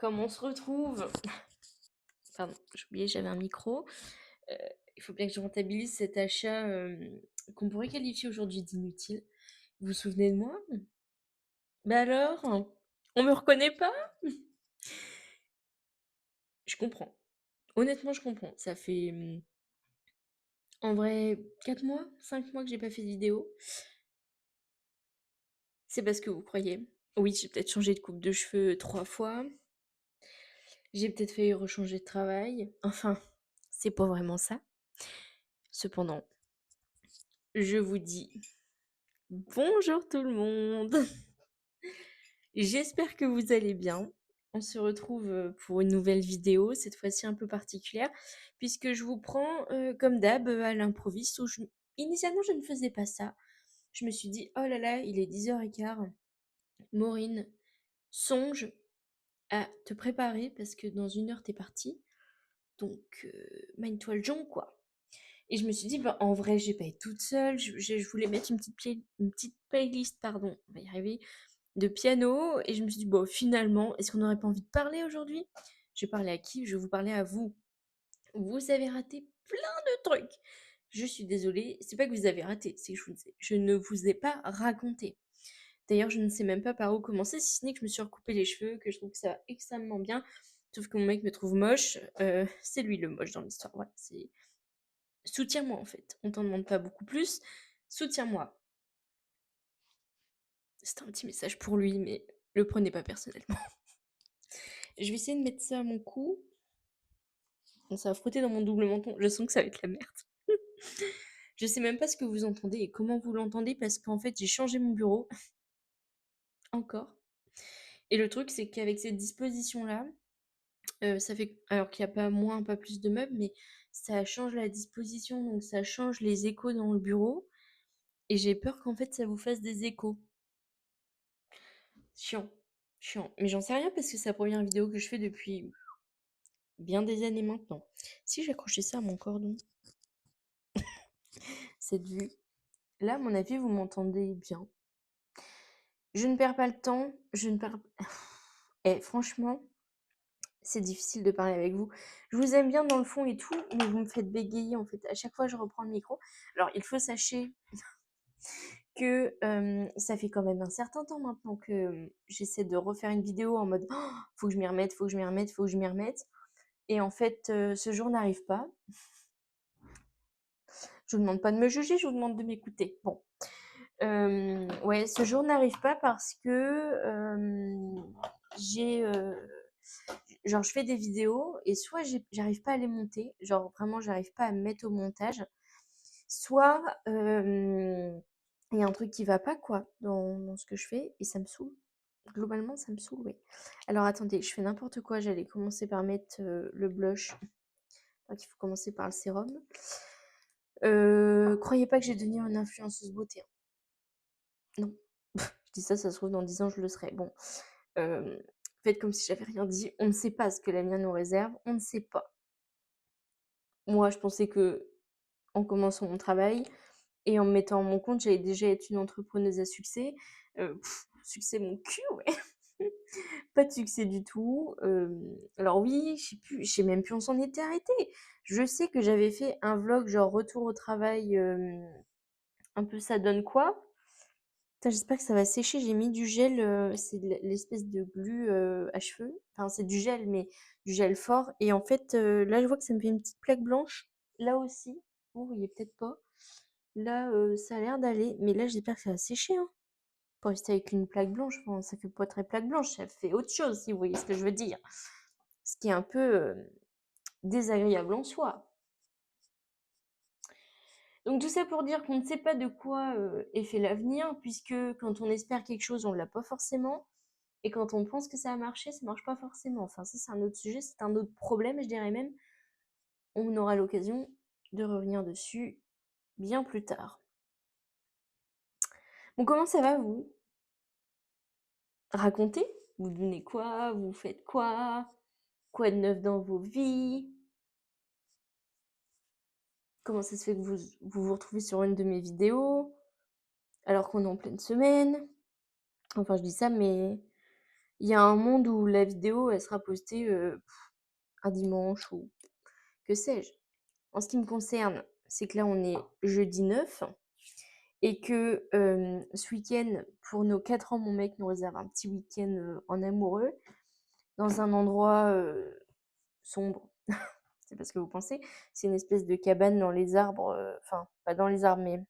Comme on se retrouve pardon, j'ai oublié, j'avais un micro. Heu, il faut bien que je rentabilise cet achat, qu'on pourrait qualifier aujourd'hui d'inutile. Vous vous souvenez de moi? Bah alors? On me reconnaît pas? Je comprends. Honnêtement, je comprends. Ça fait, en vrai 4 mois, 5 mois que j'ai pas fait de vidéo. C'est pas ce que vous croyez. Oui, j'ai peut-être changé de coupe de cheveux 3 fois. J'ai peut-être failli rechanger de travail. Enfin, c'est pas vraiment ça. Cependant, je vous dis bonjour tout le monde. J'espère que vous allez bien. On se retrouve, pour une nouvelle vidéo, cette fois-ci un peu particulière, puisque je vous prends, comme d'hab, à l'improviste où initialement je ne faisais pas ça. Je me suis dit: «Oh là là, il est 10h15. Maureen, songe à te préparer parce que dans 1 heure tu es partie, donc mine-toi le jonc, quoi». Et je me suis dit: «Bah, en vrai, je vais pas être toute seule». Je voulais mettre une petite playlist, pardon, on va y arriver, de piano et je me suis dit: «Bon, finalement, est-ce qu'on n'aurait pas envie de parler aujourd'hui?» Je vais parler à qui? Je vais vous parler à vous. Vous avez raté plein de trucs. Je suis désolée, c'est pas que vous avez raté, c'est que je ne vous ai pas raconté. D'ailleurs, je ne sais même pas par où commencer, si ce n'est que je me suis recoupé les cheveux, que je trouve que ça va extrêmement bien, sauf que mon mec me trouve moche, c'est lui le moche dans l'histoire, voilà, c'est soutiens-moi en fait. On t'en demande pas beaucoup plus, soutiens-moi. C'est un petit message pour lui, mais le prenez pas personnellement. Je vais essayer de mettre ça à mon cou. Bon, ça va frotter dans mon double menton. Je sens que ça va être la merde. Je sais même pas ce que vous entendez et comment vous l'entendez parce qu'en fait, j'ai changé mon bureau. Encore. Et le truc, c'est qu'avec cette disposition-là, ça fait alors qu'il y a pas moins, pas plus de meubles, mais ça change la disposition, donc ça change les échos dans le bureau et j'ai peur qu'en fait, ça vous fasse des échos. Chiant, chiant. Mais j'en sais rien parce que c'est la première vidéo que je fais depuis bien des années maintenant. Si j'accrochais ça à mon cordon, cette vue. Là, à mon avis, vous m'entendez bien. Je ne perds pas le temps, je ne perds et franchement, c'est difficile de parler avec vous. Je vous aime bien dans le fond et tout, mais vous me faites bégayer, en fait. À chaque fois, je reprends le micro. Alors, il faut sachez que, ça fait quand même un certain temps maintenant que, j'essaie de refaire une vidéo en mode: «Oh, faut que je m'y remette, faut que je m'y remette, faut que je m'y remette» et en fait, ce jour n'arrive pas. Je vous demande pas de me juger, je vous demande de m'écouter. Bon. Ouais, ce jour n'arrive pas parce que j'ai genre je fais des vidéos et soit j'arrive pas à les monter, genre vraiment j'arrive pas à me mettre au montage, soit il y a un truc qui va pas quoi dans ce que je fais et ça me saoule. Globalement, ça me saoule, oui. Alors attendez, je fais n'importe quoi, j'allais commencer par mettre le blush. Donc il faut commencer par le sérum. Croyez pas que je vais devenir une influenceuse beauté, hein. Non. Je dis ça se trouve dans 10 ans je le serai. Bon, faites comme si j'avais rien dit. On ne sait pas ce que l'avenir nous réserve, on ne sait pas. Moi, je pensais qu'en commençant mon travail et en me mettant à mon compte, j'allais déjà être une entrepreneuse à succès. Succès mon cul, ouais. Pas de succès du tout. Alors oui, je sais même plus où on s'en était arrêté. Je sais que j'avais fait un vlog genre retour au travail, un peu ça donne quoi? Putain, j'espère que ça va sécher. J'ai mis du gel, c'est de l'espèce de glu, à cheveux. Enfin, c'est du gel, mais du gel fort. Et en fait, là, je vois que ça me fait une petite plaque blanche. Là aussi. Vous voyez peut-être pas. Là, ça a l'air d'aller. Mais là, j'espère que ça va sécher, hein. Pas rester avec une plaque blanche. Enfin, ça fait pas très plaque blanche. Ça fait autre chose, si vous voyez ce que je veux dire. Ce qui est un peu désagréable en soi. Donc tout ça pour dire qu'on ne sait pas de quoi est fait l'avenir, puisque quand on espère quelque chose, on ne l'a pas forcément. Et quand on pense que ça a marché, ça marche pas forcément. Enfin, ça, c'est un autre sujet, c'est un autre problème, je dirais même. On aura l'occasion de revenir dessus bien plus tard. Bon, comment ça va, vous? Racontez. Vous donnez quoi? Vous faites quoi? Quoi de neuf dans vos vies? Comment ça se fait que vous retrouvez sur une de mes vidéos alors qu'on est en pleine semaine? Enfin, je dis ça, mais il y a un monde où la vidéo, elle sera postée, un dimanche ou que sais-je. En ce qui me concerne, c'est que là, on est jeudi 9 et que, ce week-end, pour nos 4 ans, mon mec nous réserve un petit week-end, en amoureux dans un endroit, sombre. C'est pas ce que vous pensez. C'est une espèce de cabane dans les arbres, enfin, pas dans les arbres, mais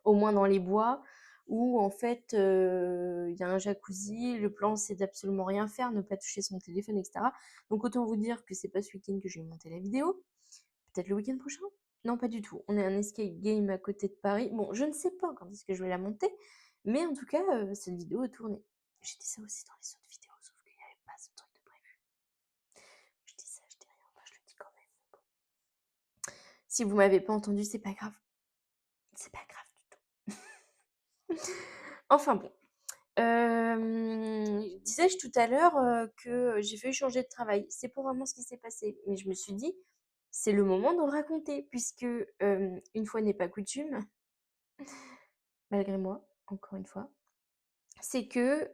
au moins dans les bois où en fait, il y a un jacuzzi. Le plan, c'est d'absolument rien faire, ne pas toucher son téléphone et cetera. Donc autant vous dire que c'est pas ce week-end que je vais monter la vidéo. Peut-être le week-end prochain? Non, pas du tout. On est à un escape game à côté de Paris. Bon, je ne sais pas quand est-ce que je vais la monter, mais en tout cas, cette vidéo est tournée. J'ai dit ça aussi dans les autres vidéos, sauf qu'il n'y avait pas ce truc de prévu. Je dis ça, je dis rien, enfin je le dis quand même, mais bon. Si vous m'avez pas entendu, c'est pas grave. C'est pas grave du tout. Enfin bon. Disais-je tout à l'heure, que j'ai failli changer de travail. C'est pas vraiment ce qui s'est passé, mais je me suis dit: «C'est le moment d'en raconter» puisque, une fois n'est pas coutume, malgré moi, encore une fois, c'est que,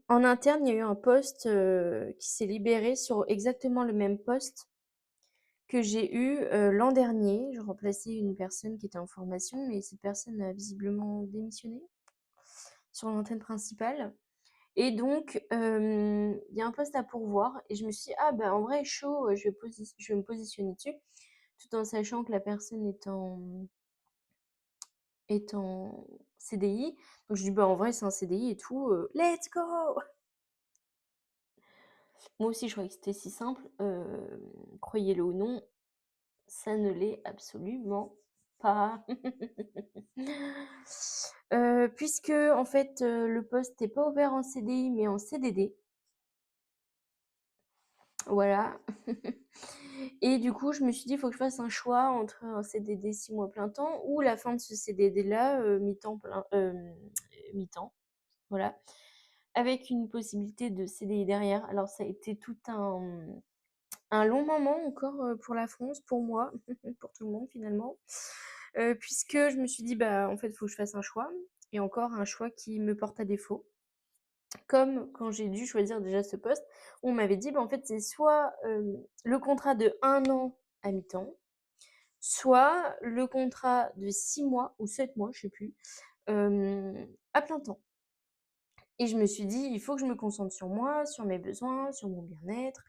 en interne, il y a eu un poste, qui s'est libéré sur exactement le même poste que j'ai eu, l'an dernier. Je remplaçais une personne qui était en formation, mais cette personne a visiblement démissionné sur l'antenne principale. Et donc, il y a un poste à pourvoir et je me suis dit: «Ah bah, en vrai chaud, je vais me positionner dessus», tout en sachant que la personne est en CDI. Donc je dis: «Bah, en vrai, c'est un CDI et tout, let's go!» Moi aussi, je croyais que c'était si simple, croyez-le ou non, ça ne l'est absolument pas. Puisque en fait, le poste n'est pas ouvert en CDI mais en CDD. Voilà. Et du coup, je me suis dit: «Il faut que je fasse un choix entre un CDD 6 mois plein temps ou la fin de ce CDD-là, mi-temps plein mi-temps», voilà, avec une possibilité de CDI derrière. Alors ça a été tout un long moment encore, pour la France, pour moi, pour tout le monde finalement, puisque je me suis dit: «Bah, en fait, il faut que je fasse un choix» et encore un choix qui me porte à défaut. Comme quand j'ai dû choisir déjà ce poste, on m'avait dit: «Bah, en fait, c'est soit, le contrat de 1 an à mi-temps, soit le contrat de 6 mois ou 7 mois, je sais plus, à plein temps». Et je me suis dit: «Il faut que je me concentre sur moi, sur mes besoins, sur mon bien-être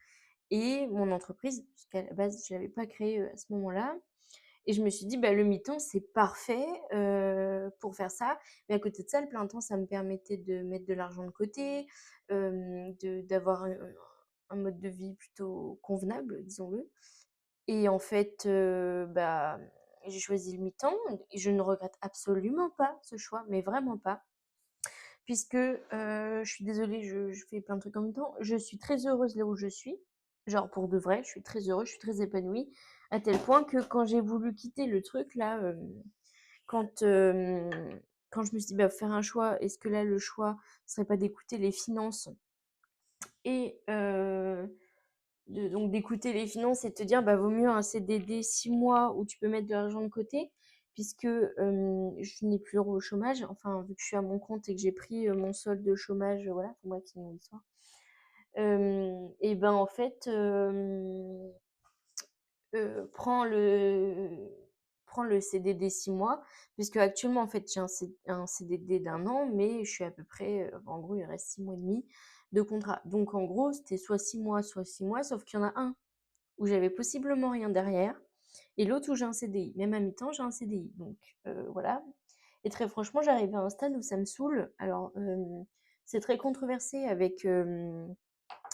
et mon entreprise», puisqu'à la base, je l'avais pas créée, à ce moment-là. Et je me suis dit: «Bah, le mi-temps, c'est parfait, pour faire ça». Mais à côté de ça, le plein temps, ça me permettait de mettre de l'argent de côté, de d'avoir un mode de vie plutôt convenable, disons-le. Et en fait, bah, j'ai choisi le mi-temps et je ne regrette absolument pas ce choix, mais vraiment pas. Puisque, je suis désolée, je fais plein de trucs en même temps. Je suis très heureuse là où je suis. Genre pour de vrai, je suis très heureuse, je suis très épanouie, à tel point que quand j'ai voulu quitter le truc là, quand, quand je me suis dit: «Bah, faut faire un choix, est-ce que là le choix serait pas d'écouter les finances et d'écouter les finances et de te dire: «Bah, vaut mieux un CDD 6 mois où tu peux mettre de l'argent de côté», puisque, je n'ai plus le droit au chômage. Enfin, vu que je suis à mon compte et que j'ai pris, mon solde de chômage, voilà, pour moi c'est une longue histoire. Et ben, en fait, prends le CDD 6 mois, puisque actuellement en fait, j'ai un CDD d'1 an, mais je suis à peu près, en gros, il reste 6 mois et demi de contrat. Donc en gros, c'était soit 6 mois, sauf qu'il y en a un où j'avais possiblement rien derrière et l'autre où j'ai un CDI. Même à mi-temps, j'ai un CDI, donc voilà. Et très franchement, j'arrive à un stade où ça me saoule. Alors, c'est très controversé avec,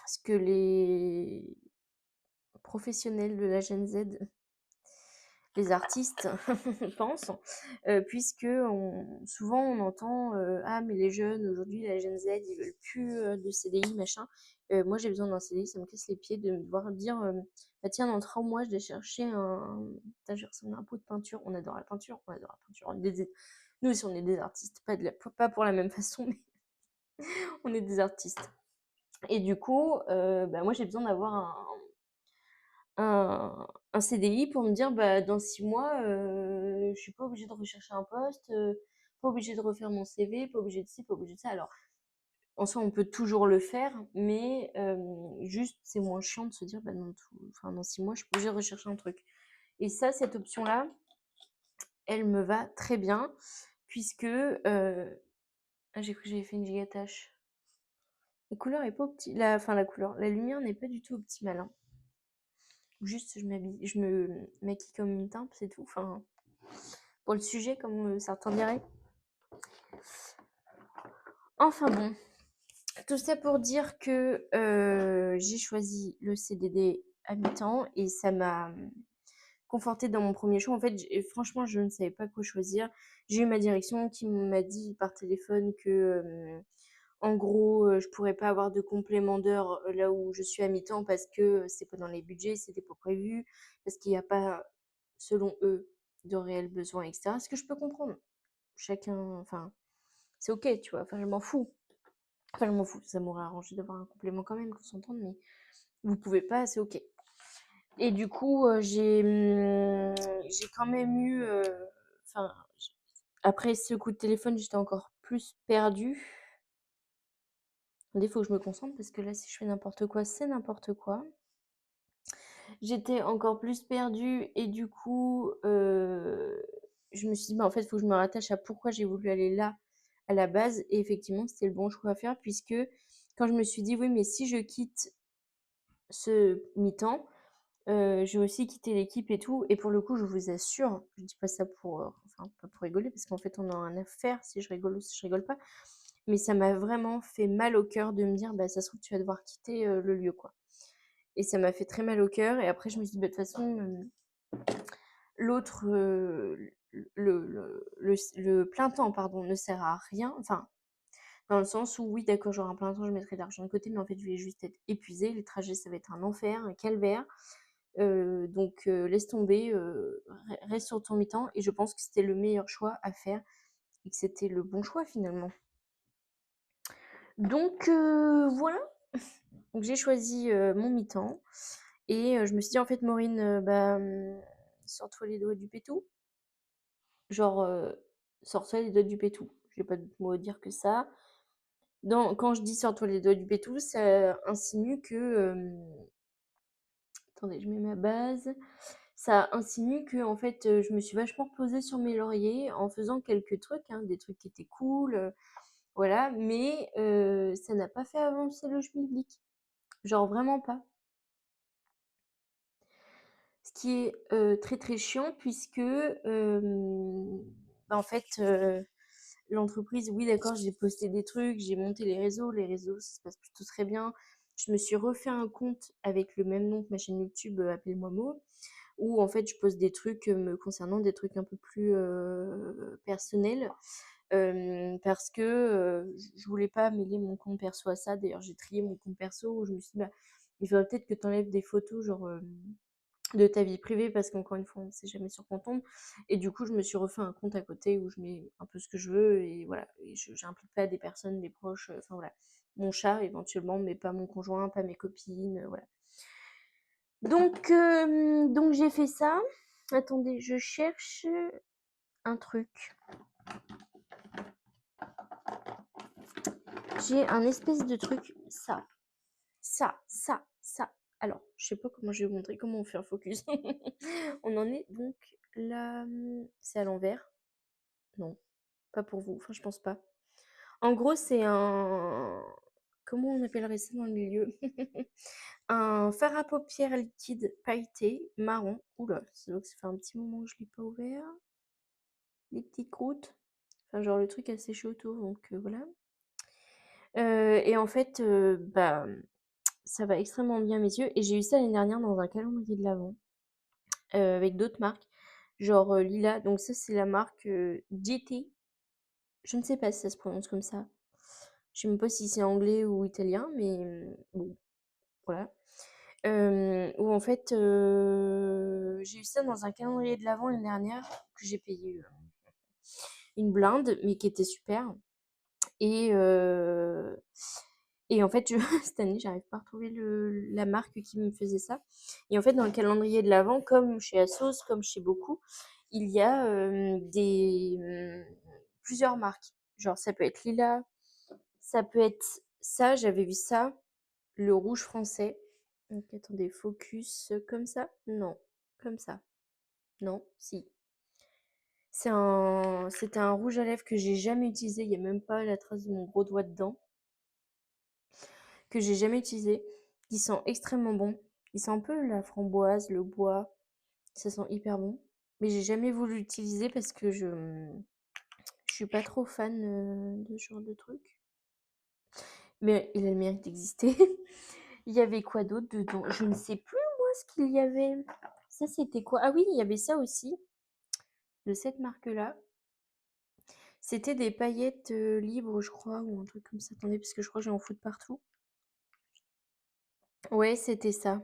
ce que les professionnels de la Gen Z, les artistes pensent, puisque souvent on entend, «Ah mais les jeunes aujourd'hui, la Gen Z, ils veulent plus, de CDI machin». Moi j'ai besoin d'un CDI, ça me casse les pieds de me devoir dire, «Bah tiens dans 3 mois je vais chercher un putain je vais ressembler à un pot de peinture». On adore la peinture, on adore la peinture. Nous aussi on est des artistes, pas pour la même façon, mais on est des artistes. Et du coup, bah moi j'ai besoin d'avoir un CDI pour me dire: «Bah, dans 6 mois, je suis pas obligée de rechercher un poste, pas pas obligé de refaire mon CV, pas obligé de ci, pas obligé de ça. Alors, en soi, on peut toujours le faire, mais juste, c'est moins chiant de se dire, bah, dans 6 mois, je suis pas obligée de rechercher un truc. Et ça, cette option-là, elle me va très bien, puisque ah, j'ai cru que j'avais fait une giga tâche. La couleur est pas la couleur, la lumière n'est pas du tout optimale, hein. Juste, je me maquille comme une timpe, c'est tout. Enfin, pour le sujet, comme certains diraient. Enfin bon, tout ça pour dire que j'ai choisi le CDD à mi-temps et ça m'a confortée dans mon premier choix. En fait, franchement, je ne savais pas quoi choisir. J'ai eu ma direction qui m'a dit par téléphone que, en gros, je pourrais pas avoir de complément d'heures là où je suis à mi-temps parce que c'est pas dans les budgets, c'était pas prévu, parce qu'il n'y a pas, selon eux, de réels besoins, etc. Ce que je peux comprendre. Chacun, enfin, c'est ok, tu vois. Enfin, je m'en fous. Enfin, je m'en fous. Ça m'aurait arrangé d'avoir un complément quand même, qu'on s'entende, mais vous pouvez pas, c'est ok. Et du coup, j'ai quand même eu, enfin, après ce coup de téléphone, j'étais encore plus perdue. Attendez, faut que je me concentre parce que là, si je fais n'importe quoi, c'est n'importe quoi. J'étais encore plus perdue et du coup, je me suis dit: «Bah, en fait, il faut que je me rattache à pourquoi j'ai voulu aller là, à la base» et effectivement, c'était le bon choix à faire puisque quand je me suis dit: «Oui, mais si je quitte ce mi-temps, j'ai aussi quitté l'équipe et tout» et pour le coup, je vous assure, je dis pas ça pour, enfin, pas pour rigoler parce qu'en fait, on a rien à faire si je rigole ou si je rigole pas, mais ça m'a vraiment fait mal au cœur de me dire: «Bah, ça se trouve, tu vas devoir quitter, le lieu, quoi» et ça m'a fait très mal au cœur et après je me suis dit: «Bah, de toute façon, l'autre, le plein temps, pardon, ne sert à rien». Enfin, dans le sens où oui, d'accord, j'aurai un plein temps, je mettrai de l'argent de côté, mais en fait, je vais juste être épuisée. Les trajets, ça va être un enfer, un calvaire. Donc laisse tomber, reste sur ton mi-temps et je pense que c'était le meilleur choix à faire et que c'était le bon choix finalement. Donc voilà, donc j'ai choisi, mon mi-temps et je me suis dit: «En fait Maureen, sors-toi les doigts du pétou». Genre, sors-toi les doigts du pétou. J'ai pas d'autre mot à dire que ça. Quand je dis: «Sors-toi les doigts du pétou», ça insinue que, attendez, je mets ma base. Ça insinue que en fait, je me suis vachement reposée sur mes lauriers en faisant quelques trucs, hein, des trucs qui étaient cool, voilà, mais ça n'a pas fait avancer le schmilblick. Genre vraiment pas. Ce qui est, très, très chiant puisque, en fait, l'entreprise, oui d'accord, j'ai posté des trucs, j'ai monté les réseaux, ça se passe plutôt très bien. Je me suis refait un compte avec le même nom que ma chaîne YouTube, Appelle-moi Mo, où en fait je pose des trucs, me concernant, des trucs un peu plus, personnels, parce que, je voulais pas mêler mon compte perso à ça. D'ailleurs, j'ai trié mon compte perso où je me suis dit: «Bah, il faudrait peut-être que tu enlèves des photos genre, de ta vie privée parce qu'encore une fois, on ne sait jamais sur quoi on tombe» et du coup, je me suis refait un compte à côté où je mets un peu ce que je veux et voilà et je j'implique pas des personnes, des proches, enfin voilà. Mon chat éventuellement, mais pas mon conjoint, pas mes copines, voilà. Donc j'ai fait ça. Attendez, je cherche un truc. J'ai un espèce de truc, ça. Alors, je sais pas comment je vais vous montrer comment on fait un focus. On en est donc là, c'est à l'envers? Non, pas pour vous, enfin je pense pas. En gros, c'est un comment on appellerait ça dans le milieu? Un fard à paupières liquide pailleté marron. Ouh là, donc ça fait un petit moment que je l'ai pas ouvert. Les petites croûtes, enfin genre le truc a séché autour donc voilà. Et en fait, ça va extrêmement bien à mes yeux et j'ai eu ça l'année dernière dans un calendrier de l'avent, avec d'autres marques, genre, Lila, donc ça c'est la marque, GT. Je ne sais pas si ça se prononce comme ça. Je sais même pas si c'est anglais ou italien, mais bon, voilà. Où en fait, j'ai eu ça dans un calendrier de l'avent l'année dernière que j'ai payé, une blinde, mais qui était super et heu et en fait, je cette année, j'arrive pas à retrouver la marque qui me faisait ça et en fait, dans le calendrier de l'avent, comme chez ASOS, comme chez beaucoup, il y a, plusieurs marques. Genre ça peut être Lila, ça peut être ça, j'avais vu ça, le rouge français. Donc attendez, focus, comme ça? Non, comme ça. Non, si. C'était un rouge à lèvres que j'ai jamais utilisé, il y a même pas la trace de mon gros doigt dedans, que j'ai jamais utilisé. Il sent extrêmement bon. Il sent un peu la framboise, le bois, ça sent hyper bon. Mais j'ai jamais voulu l'utiliser parce que je suis pas trop fan, de ce genre de truc. Mais il a le mérite d'exister. Il y avait quoi d'autre dedans? Je ne sais plus moi ce qu'il y avait. Ça c'était quoi? Ah oui, il y avait ça aussi, de cette marque-là. C'était des paillettes, libres, je crois, ou un truc comme ça. Attendez, parce que je crois que j'en fous de partout. Ouais, c'était ça.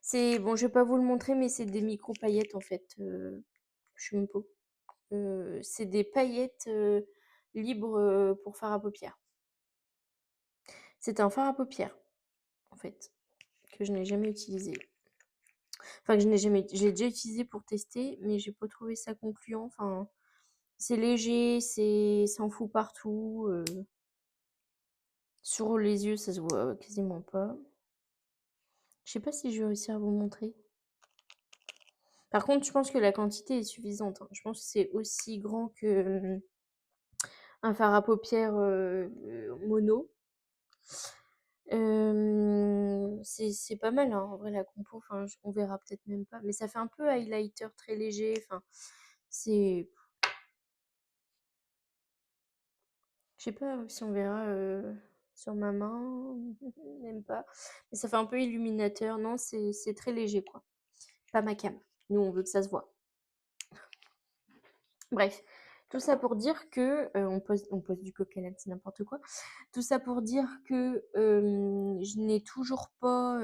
C'est bon, je vais pas vous le montrer, mais c'est des micro paillettes en fait, je sais même pas. C'est des paillettes, libres, pour fard à paupières. C'est un fard à paupières, en fait, que je n'ai jamais utilisé. Enfin, que je n'ai jamais j'ai déjà utilisé pour tester, mais j'ai pas trouvé ça concluant. Enfin, c'est léger, ça en fout partout, sur les yeux, ça se voit quasiment pas. Je sais pas si je vais réussir à vous montrer. Par contre, je pense que la quantité est suffisante, hein. Je pense que c'est aussi grand que, un fard à paupières, mono. C'est pas mal, hein, en vrai la compo, enfin on verra peut-être même pas, mais ça fait un peu highlighter très léger, enfin c'est je sais pas si on verra, sur ma main, même pas, mais ça fait un peu illuminateur. Non, c'est très léger quoi, pas ma cam. Nous on veut que ça se voit. Bref, tout ça pour dire que, on pose du coq à l'âne, c'est n'importe quoi. Tout ça pour dire que, je n'ai toujours pas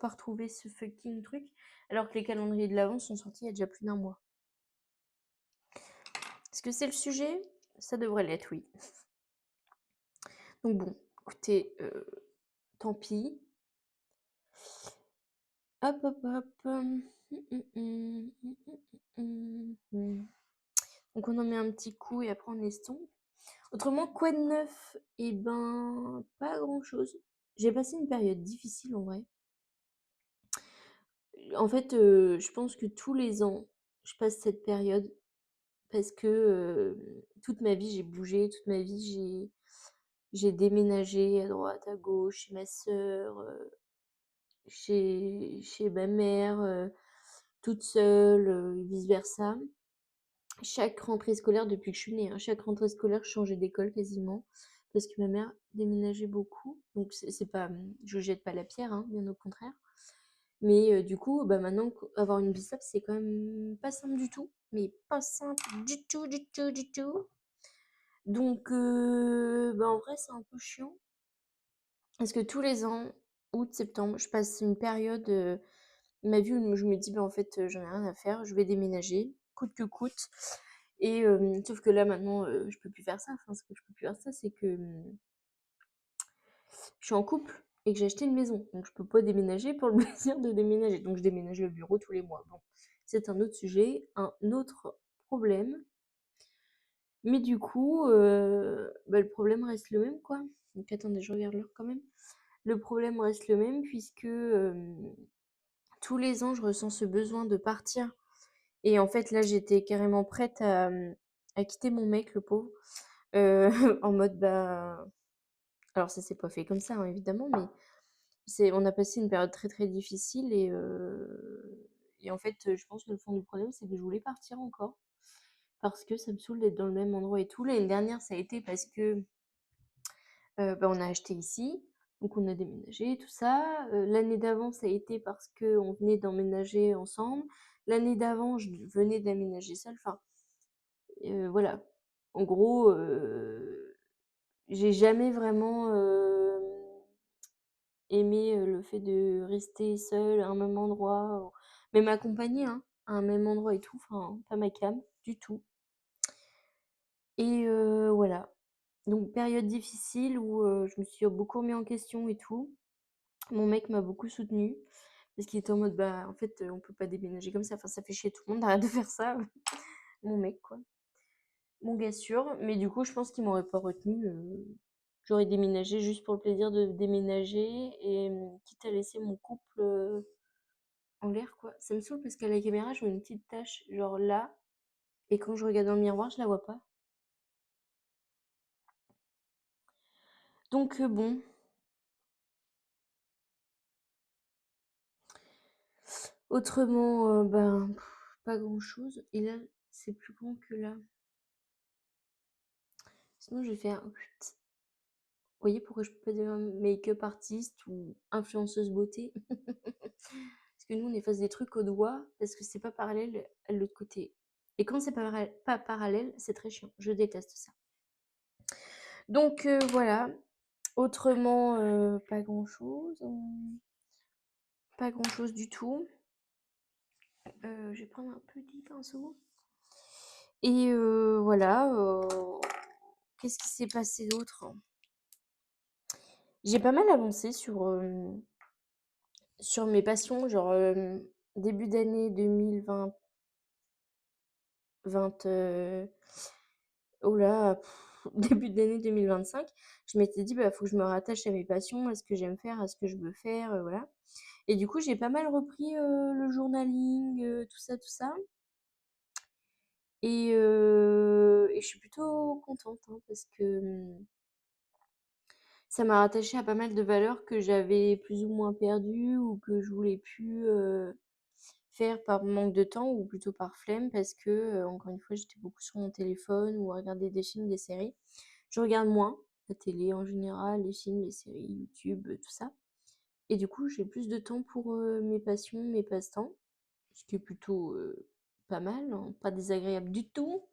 retrouvé ce fucking truc, alors que les calendriers de l'avant sont sortis il y a déjà plus d'un mois. Est-ce que c'est le sujet? Ça devrait l'être, oui. Donc bon, écoutez, tant pis. Hop, hop, hop. Donc on en met un petit coup et après on estompe. Autrement, quoi de neuf? Eh ben, pas grand-chose. J'ai passé une période difficile en vrai. En fait, je pense que tous les ans, je passe cette période parce que, toute ma vie j'ai bougé, toute ma vie j'ai déménagé à droite, à gauche, chez ma sœur, chez ma mère, toute seule, et vice versa. Chaque rentrée scolaire depuis que je suis née, hein, chaque rentrée scolaire, je changeais d'école quasiment parce que ma mère déménageait beaucoup. Donc c'est pas, je jette pas la pierre, hein, bien au contraire. Mais du coup, bah, maintenant avoir une biceps, c'est quand même pas simple du tout, mais pas simple du tout, du tout, du tout. Donc bah, en vrai, c'est un peu chiant parce que tous les ans, août, septembre, je passe une période, ma vie où je me dis: «Bah, en fait, j'en ai rien à faire, je vais déménager, coûte que coûte». Et sauf que là, maintenant, je peux plus faire ça. Enfin, ce que je peux plus faire ça, c'est que, je suis en couple et que j'ai acheté une maison. Donc je peux pas déménager pour le plaisir de déménager. Donc je déménage le bureau tous les mois. Bon, c'est un autre sujet, un autre problème. Mais du coup, bah, le problème reste le même, quoi. Donc attendez, je regarde l'heure quand même. Le problème reste le même puisque, tous les ans, je ressens ce besoin de partir et en fait, là, j'étais carrément prête à quitter mon mec, le pauvre, en mode, bah alors ça s'est pas fait comme ça, hein, évidemment, mais on a passé une période très, très difficile et en fait, je pense que le fond du problème, c'est que je voulais partir encore parce que ça me saoule d'être dans le même endroit et tout. L'année dernière, ça a été parce que, bah, on a acheté ici, donc on a déménagé, tout ça. L'année d'avant, ça a été parce qu'on venait d'emménager ensemble. L'année d'avant, je venais d'aménager seule. Enfin, voilà. En gros, j'ai jamais vraiment, aimé, le fait de rester seule à un même endroit, même accompagnée, hein, à un même endroit et tout, enfin, pas ma came, du tout. Et voilà. Donc période difficile où, je me suis beaucoup remis en question et tout. Mon mec m'a beaucoup soutenue Parce qu'il était en mode: «Bah, en fait, on peut pas déménager comme ça, enfin, ça fait chier tout le monde, arrête de faire ça». Mon mec, quoi. Mon gars sûr, mais du coup, je pense qu'il m'aurait pas retenue, j'aurais déménagé juste pour le plaisir de déménager et quitte à laisser mon couple, en l'air, quoi. Ça me saoule parce qu'à la caméra, je vois une petite tache, genre là, et quand je regarde dans le miroir, je la vois pas. Donc bon, autrement, ben, pas grand-chose et là, c'est plus grand que là. Sinon, je vais faire vous voyez pourquoi je peux pas devenir make-up artiste ou influenceuse beauté? Parce que nous, on efface des trucs au doigt parce que c'est pas parallèle à l'autre côté. Et quand c'est pas parallèle, c'est très chiant. Je déteste ça. Donc voilà. Autrement, pas grand-chose. Pas grand-chose du tout. Je vais prendre un petit pinceau. Et voilà. Qu'est-ce qui s'est passé d'autre? J'ai pas mal avancé sur mes passions, genre début d'année 2020, 20, oh là, début d'année 2025, je m'étais dit, bah, faut que je me rattache à mes passions, à ce que j'aime faire, à ce que je veux faire, voilà. Et du coup, j'ai pas mal repris le journaling, tout ça, tout ça. Et je suis plutôt contente hein, parce que ça m'a rattachée à pas mal de valeurs que j'avais plus ou moins perdues ou que je voulais plus faire par manque de temps ou plutôt par flemme parce que, encore une fois, j'étais beaucoup sur mon téléphone ou à regarder des films, des séries. Je regarde moins la télé en général, les films, les séries, YouTube, tout ça. Et du coup, j'ai plus de temps pour mes passions, mes passe-temps, ce qui est plutôt pas mal, hein, pas désagréable du tout.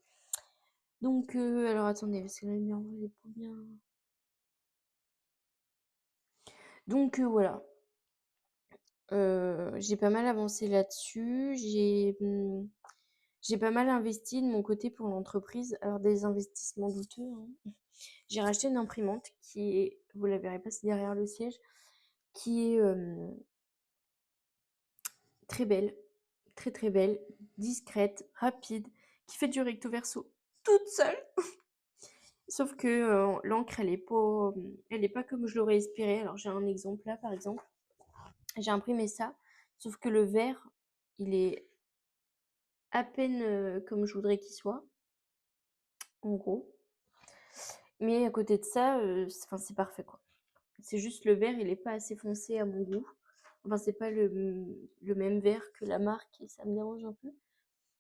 Donc, alors attendez, parce que la lumière, elle est pas bien. Donc, voilà. J'ai pas mal avancé là-dessus. J'ai pas mal investi de mon côté pour l'entreprise. Alors, des investissements douteux, hein. J'ai racheté une imprimante qui est, vous la verrez pas, c'est derrière le siège, qui est très belle, très très belle, discrète, rapide, qui fait du recto verso toute seule. Sauf que l'encre, elle est pas comme je l'aurais espéré. Alors j'ai un exemple là, par exemple. J'ai imprimé ça, sauf que le verre, il est à peine comme je voudrais qu'il soit, en gros. Mais à côté de ça, enfin, c'est parfait quoi. C'est juste le verre, il est pas assez foncé à mon goût. Enfin, c'est pas le même verre que la marque et ça me dérange un peu.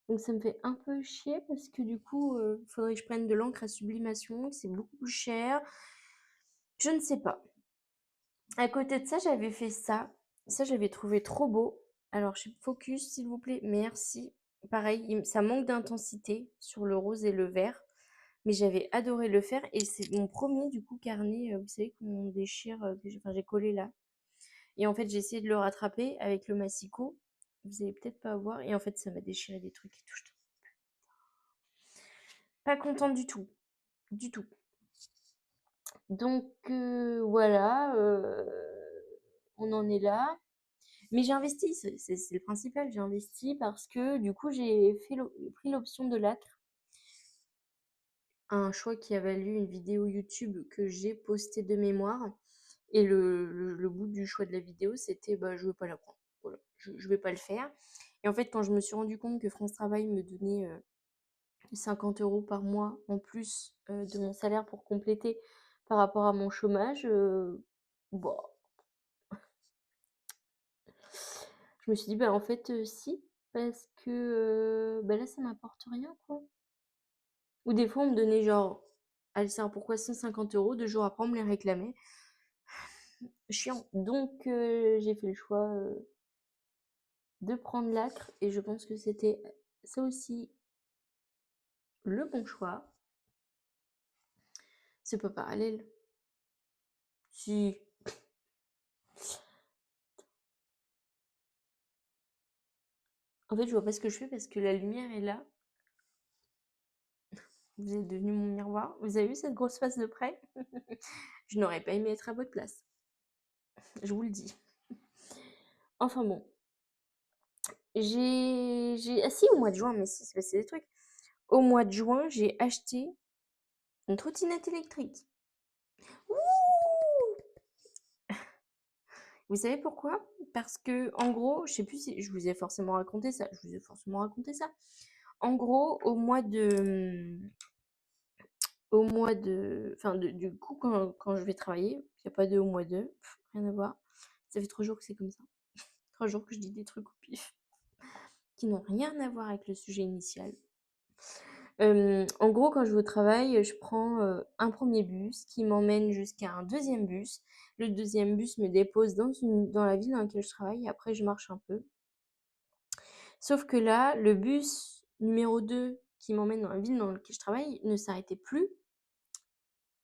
Donc ça me fait un peu chier parce que du coup, il faudrait que je prenne de l'encre à sublimation, c'est beaucoup plus cher. Je ne sais pas. À côté de ça, j'avais fait ça. Ça, j'avais trouvé trop beau. Alors, je suis focus, s'il vous plaît. Merci. Pareil, ça manque d'intensité sur le rose et le vert. Mais j'avais adoré le faire. Et c'est mon premier, du coup, carnet, vous savez, qu'on déchire, enfin, j'ai collé là. Et en fait, j'ai essayé de le rattraper avec le massicot. Vous allez peut-être pas voir. Et en fait, ça m'a déchiré des trucs et tout. Pas contente du tout. Du tout. Donc, voilà. On en est là. Mais j'ai investi, c'est le principal, j'ai investi parce que du coup pris l'option de l'acre, un choix qui a valu une vidéo YouTube que j'ai postée de mémoire. Et le bout du choix de la vidéo, c'était bah, je veux pas la prendre. Voilà, je vais pas le faire. Et en fait, quand je me suis rendu compte que France Travail me donnait 50 € par mois en plus de mon salaire pour compléter par rapport à mon chômage, bah, je me suis dit, bah en fait, si, parce que bah là, ça m'apporte rien, quoi. Ou des fois, on me donnait genre, elle sert pourquoi 150 €, 2 jours après, on me les réclamait. Chiant. Donc, j'ai fait le choix de prendre l'acre et je pense que c'était ça aussi le bon choix. C'est pas parallèle. Si. En fait, je vois pas ce que je fais parce que la lumière est là. Vous êtes devenu mon miroir. Vous avez vu cette grosse face de près? Je n'aurais pas aimé être à votre place. Je vous le dis. Enfin bon, ah si, au mois de juin, mais si, c'est passé des trucs. Au mois de juin, j'ai acheté une trottinette électrique. Wouh! Vous savez pourquoi? Parce que, en gros, je sais plus si je vous ai forcément raconté ça. Je vous ai forcément raconté ça. En gros, enfin, du coup, quand je vais travailler, il n'y a pas de au mois de, rien à voir. Ça fait 3 jours que c'est comme ça. 3 jours que je dis des trucs au pif, qui n'ont rien à voir avec le sujet initial. En gros, quand je vais au travail, je prends un premier bus qui m'emmène jusqu'à un deuxième bus. Le deuxième bus me dépose dans la ville dans laquelle je travaille. Et après, je marche un peu. Sauf que là, le bus numéro 2 qui m'emmène dans la ville dans laquelle je travaille ne s'arrêtait plus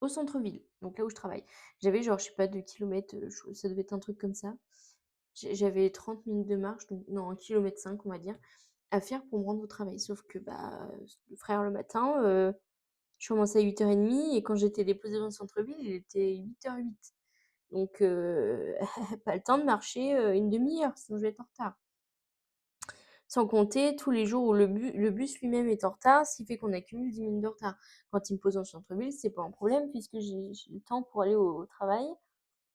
au centre-ville, donc là où je travaille. J'avais genre, je sais pas, 2 kilomètres, ça devait être un truc comme ça. J'avais 30 minutes de marche, donc non, 1 kilomètre 5, on va dire, à faire pour me rendre au travail. Sauf que, bah, le frère, le matin, je commençais à 8h30 et quand j'étais déposée dans le centre-ville, il était 8h08. Donc, pas le temps de marcher une demi-heure, sinon je vais être en retard. Sans compter tous les jours où le bus lui-même est en retard, ce qui fait qu'on accumule 10 minutes de retard. Quand il me pose en centre-ville, c'est pas un problème puisque j'ai le temps pour aller au travail.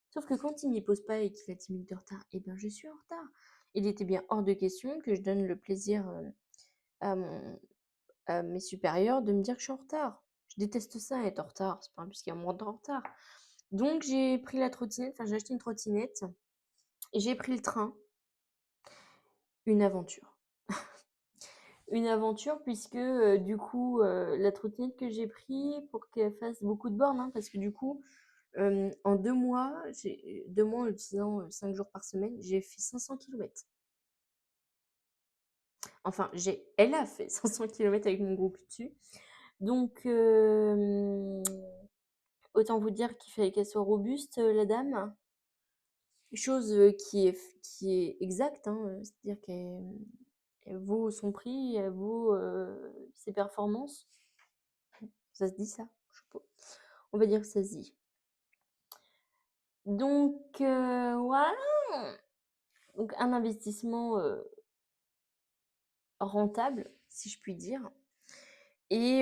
Sauf que quand il m'y pose pas et qu'il a 10 minutes de retard, eh ben je suis en retard. Il était bien hors de question que je donne le plaisir à à mes supérieurs de me dire que je suis en retard. Je déteste ça, être en retard. C'est pas un bus qui va me rendre en retard. Donc j'ai pris la trottinette, enfin j'ai acheté une trottinette et j'ai pris le train. Une aventure. Une aventure puisque du coup la trottinette que j'ai pris pour qu'elle fasse beaucoup de bornes, hein, parce que du coup en 2 mois, 2 mois en utilisant 5 jours par semaine, j'ai fait 500 kilomètres. Enfin, elle a fait 500 kilomètres avec mon groupe dessus. Donc autant vous dire qu'il fallait qu'elle soit robuste, la dame. Chose qui est exacte, hein, c'est-à-dire qu'elle vaut son prix, elle vaut ses performances. Ça se dit ça? Je sais pas. On va dire que ça se dit. Donc voilà. Donc un investissement rentable, si je puis dire. Et,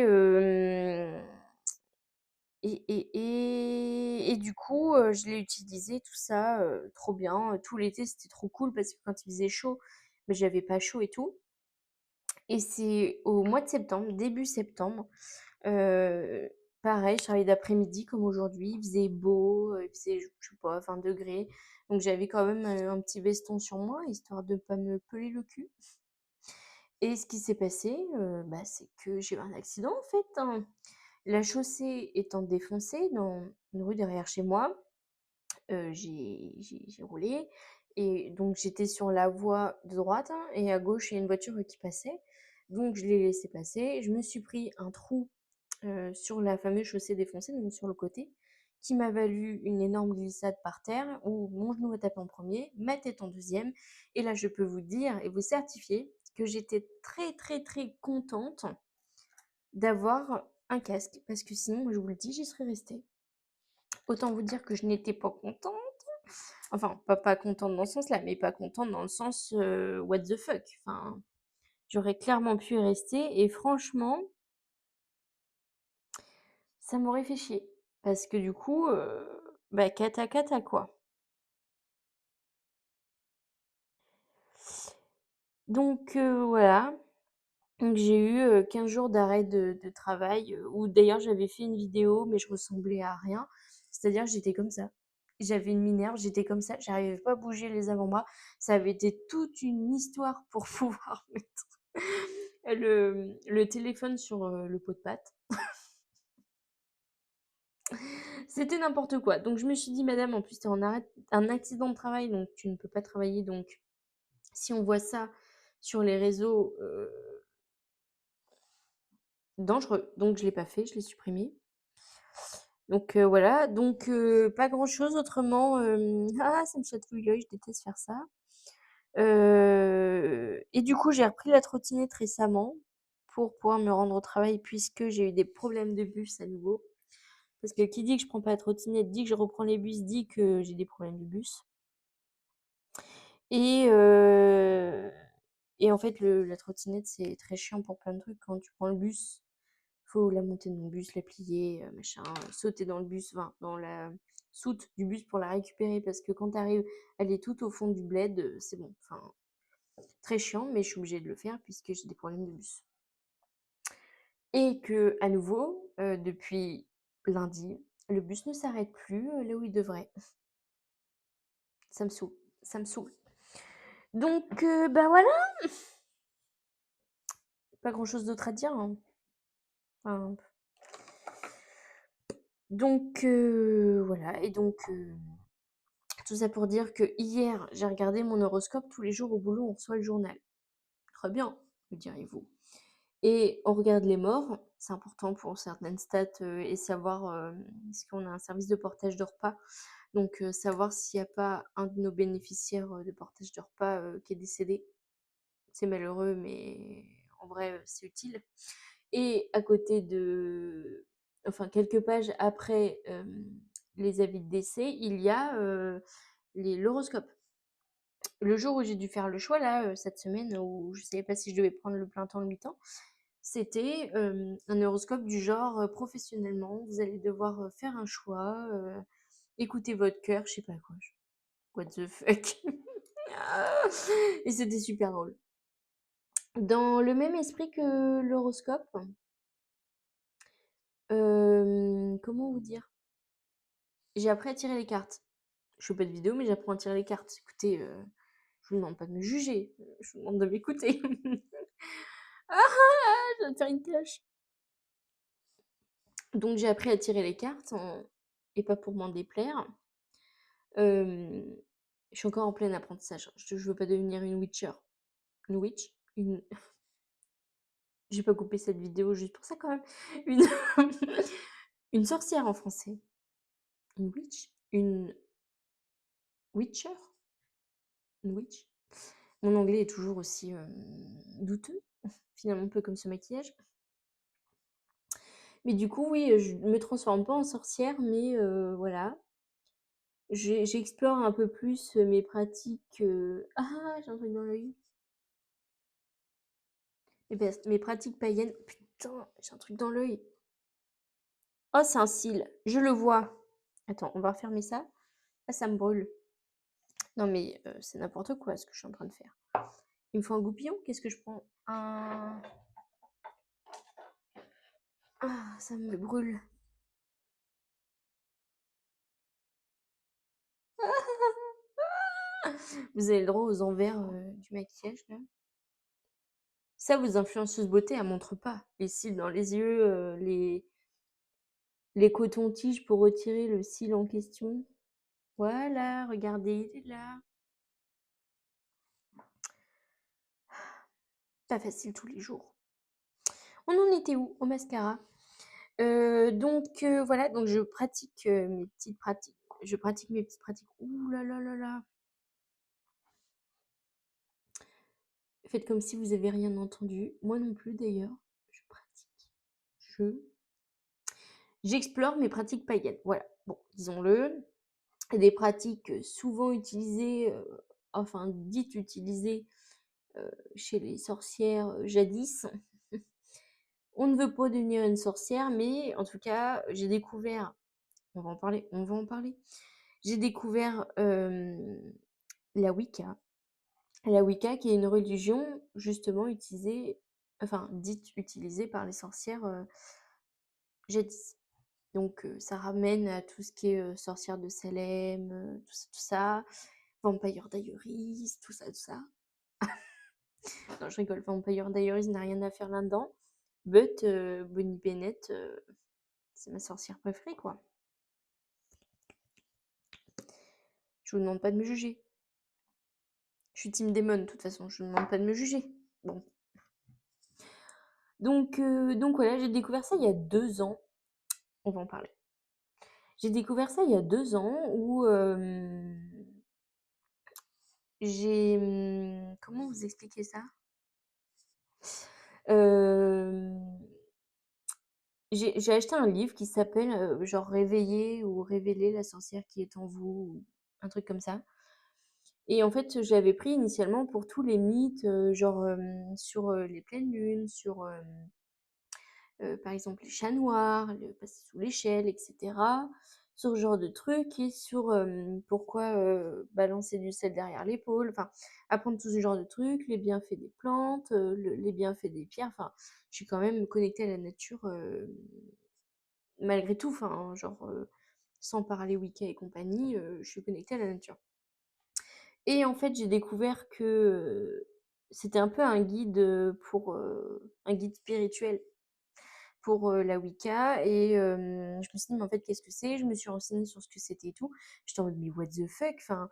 et du coup, je l'ai utilisé, tout ça, trop bien. Tout l'été, c'était trop cool parce que quand il faisait chaud, mais j'avais pas chaud et tout. Et c'est au mois de septembre, début septembre, Heu, pareil, je travaillais d'après-midi comme aujourd'hui, il faisait beau, il faisait, je sais pas, 20 degrés. Donc j'avais quand même, un petit veston sur moi, histoire de pas me peler le cul. Et ce qui s'est passé, bah, c'est que j'ai eu un accident en fait, hein. La chaussée étant défoncée dans une rue derrière chez moi, j'ai roulé et donc j'étais sur la voie de droite, hein, et à gauche, il y a une voiture, qui passait. Donc je l'ai laissé passer. Je me suis pris un trou sur la fameuse chaussée défoncée, donc sur le côté, qui m'a valu une énorme glissade par terre où mon genou a tapé en premier, ma tête en deuxième. Et là, je peux vous dire et vous certifier que j'étais très, très, très contente d'avoir un casque parce que sinon, moi, je vous le dis, j'y serais restée. Autant vous dire que je n'étais pas contente. Enfin, pas contente dans ce sens-là, mais pas contente dans le sens what the fuck. Enfin, j'aurais clairement pu y rester et franchement, ça m'aurait fait chier. Parce que du coup, bah, cata cata quoi. Donc voilà. Donc j'ai eu 15 jours d'arrêt de travail, où d'ailleurs j'avais fait une vidéo, mais je ressemblais à rien. C'est-à-dire j'étais comme ça. J'avais une minerve, j'étais comme ça, j'arrivais pas à bouger les avant-bras. Ça avait été toute une histoire pour pouvoir mettre le téléphone sur le pot de pâte. C'était n'importe quoi. Donc je me suis dit, madame, en plus, tu es en arrêt, un accident de travail, donc tu ne peux pas travailler. Donc si on voit ça sur les réseaux, dangereux. Donc je l'ai pas fait, je l'ai supprimé. Donc voilà, donc pas grand-chose autrement, ah ça me chatouille l'œil, je déteste faire ça. Et du coup, j'ai repris la trottinette récemment pour pouvoir me rendre au travail puisque j'ai eu des problèmes de bus à nouveau. Parce que qui dit que je prends pas la trottinette, dit que je reprends les bus, dit que j'ai des problèmes de bus. et heu et en fait, la trottinette, c'est très chiant pour plein de trucs. Quand tu prends le bus, faut la monter dans le bus, la plier, machin, sauter dans le bus, enfin, dans la soute du bus pour la récupérer parce que quand tu arrives, elle est tout au fond du bled, c'est bon. Enfin, très chiant, mais je suis obligée de le faire puisque j'ai des problèmes de bus. Et que à nouveau, depuis lundi, le bus ne s'arrête plus, là où il devrait. Ça me saoule, ça me saoule. Donc bah, voilà, pas grand chose d'autre à dire, hein. Enfin, donc voilà et donc tout ça pour dire que hier, j'ai regardé mon horoscope. Tous les jours au boulot, on reçoit le journal. Très bien, me direz-vous. Et on regarde les morts, c'est important pour certaines stats, et savoir, parce qu'on a un service de portage de repas, donc savoir s'il n'y a pas un de nos bénéficiaires, de portage de repas, qui est décédé. C'est malheureux, mais en vrai, c'est utile. Et à côté de enfin quelques pages après, les avis de décès, il y a, l'horoscope. Le jour où j'ai dû faire le choix là, cette semaine où je savais pas si je devais prendre le plein temps, le mi-temps, c'était, un horoscope du genre, professionnellement, vous allez devoir, faire un choix, écoutez votre cœur, je sais pas quoi, what the fuck? Et c'était super drôle. Dans le même esprit que l'horoscope, comment vous dire? J'ai appris à tirer les cartes. Je fais pas de vidéo, mais j'apprends à tirer les cartes. Écoutez, je vous demande pas de me juger, je vous demande de m'écouter. Ah ah! Je viens de faire une cloche. Donc j'ai appris à tirer les cartes et pas pour m'en déplaire. Hem, je suis encore en plein apprentissage, hein. Je veux pas devenir une witcher. Une witch? Une j'ai pas coupé cette vidéo juste pour ça quand même. Une une sorcière en français. Une witch? Une witcher? Une witch? Mon anglais est toujours aussi, douteux, finalement un peu comme ce maquillage. Mais du coup, oui, je me transforme pas en sorcière, mais voilà. J'explore un peu plus, mes pratiques, ah! J'ai un truc dans l'œil. Mes pratiques païennes. Putain, j'ai un truc dans l'œil. Oh, c'est un cil, je le vois. Attends, on va refermer ça. Ah, ça me brûle. Non mais, c'est n'importe quoi ce que je suis en train de faire. Il me faut un goupillon? Qu'est-ce que je prends? Un ah, ça me brûle. Vous avez le droit aux envers, du maquillage là. Ça, vos influenceuses beauté, elles montrent pas. Les cils dans les yeux, les cotons-tiges pour retirer le cil en question. Voilà, regardez, il est là. Pas facile tous les jours. On en était où? Au mascara. Donc voilà, donc je pratique, mes petites pratiques. Je pratique mes petites pratiques. Ouh là là là là! Faites comme si vous avez rien entendu. Moi non plus d'ailleurs. Je pratique. Je j'explore mes pratiques païennes. Voilà. Bon, disons-le. Des pratiques, souvent utilisées, enfin dites utilisées, chez les sorcières, jadis. On ne veut pas devenir une sorcière, mais en tout cas, j'ai découvert on va en parler. J'ai découvert, la Wicca. La Wicca qui est une religion justement utilisée, enfin dite utilisée par les sorcières, jadis. Donc ça ramène à tout ce qui est, sorcières de Salem, tout ça, Vampire Diaries, tout ça, tout ça. Non, je rigole, Vampire Diaries n'a rien à faire là-dedans, but Bonnie Bennett, c'est ma sorcière préférée, quoi. Je vous demande pas de me juger. Je suis team Démon, de toute façon, je vous demande pas de me juger. Bon. Donc voilà, j'ai découvert ça il y a 2 ans. On va en parler. J'ai découvert ça il y a 2 ans où, comment vous expliquer ça? Hem, j'ai acheté un livre qui s'appelle, genre «Réveiller ou révéler la sorcière qui est en vous» ou un truc comme ça. et en fait, je l'avais pris initialement pour tous les mythes, genre, sur, les pleines lunes, sur, par exemple les chats noirs, le passer sous l'échelle et cetera. Sur ce genre de trucs et sur, pourquoi, balancer du sel derrière l'épaule, enfin, apprendre tout ce genre de trucs, les bienfaits des plantes, les bienfaits des pierres, enfin, je suis quand même connectée à la nature, malgré tout, enfin, genre, sans parler Wicca et compagnie, je suis connectée à la nature. Et en fait, j'ai découvert que, c'était un peu un guide, un guide spirituel pour, la Wicca et je me suis dit: «Mais en fait, qu'est-ce que c'est?» Je me suis renseignée sur ce que c'était et tout. J'étais en mode: «Mais what the fuck?» Enfin,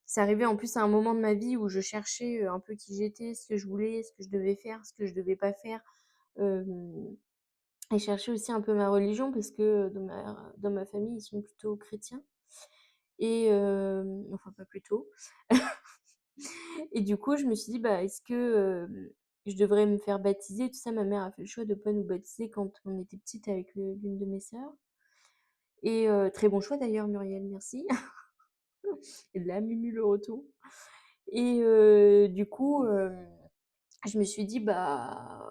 c'est arrivé en plus à un moment de ma vie où je cherchais, un peu qui j'étais, ce que je voulais, ce que je devais faire, ce que je devais pas faire, hem et chercher aussi un peu ma religion parce que dans ma famille, ils sont plutôt chrétiens et enfin pas plutôt. Et du coup, je me suis dit: «Bah, est-ce que, je devrais me faire baptiser?» Tout ça, ma mère a fait le choix de pas nous baptiser quand on était petites avec l'une de mes sœurs et très bon choix d'ailleurs Muriel, merci. Et la Mumu le retour et du coup, je me suis dit: «Bah,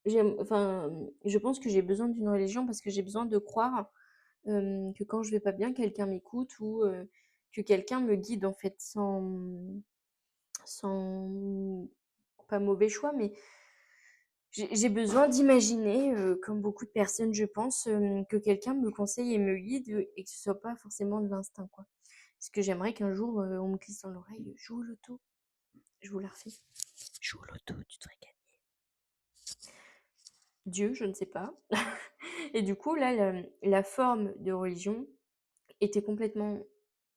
je pense que j'ai besoin d'une religion parce que j'ai besoin de croire, que quand je vais pas bien, quelqu'un m'écoute ou que quelqu'un me guide en fait sans pas mauvais choix, mais j'ai besoin d'imaginer, comme beaucoup de personnes je pense, que quelqu'un me conseille et me guide, et que ce soit pas forcément de l'instinct, quoi. Parce que j'aimerais qu'un jour, on me glisse dans l'oreille: «Joue au loto». Je vous la refais: «Joue au loto, tu devrais gagner». Dieu, je ne sais pas. Et du coup là, la forme de religion était complètement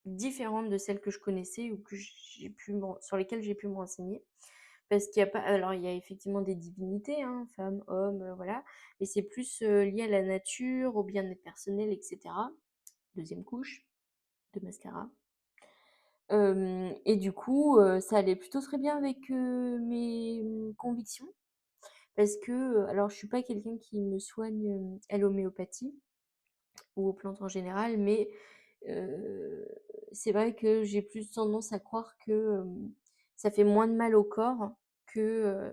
différente de celle que je connaissais ou que j'ai pu me ren sur lesquelles j'ai pu me renseigner. Parce qu'il y a pas alors il y a effectivement des divinités, hein, femmes, hommes, voilà, mais c'est plus, lié à la nature, au bien-être personnel et cetera. 2e couche de mascara. Et du coup, ça allait plutôt très bien avec, mes, convictions parce que, alors je suis pas quelqu'un qui me soigne, à l'homéopathie ou aux plantes en général, mais heu, c'est vrai que j'ai plus tendance à croire que, ça fait moins de mal au corps que,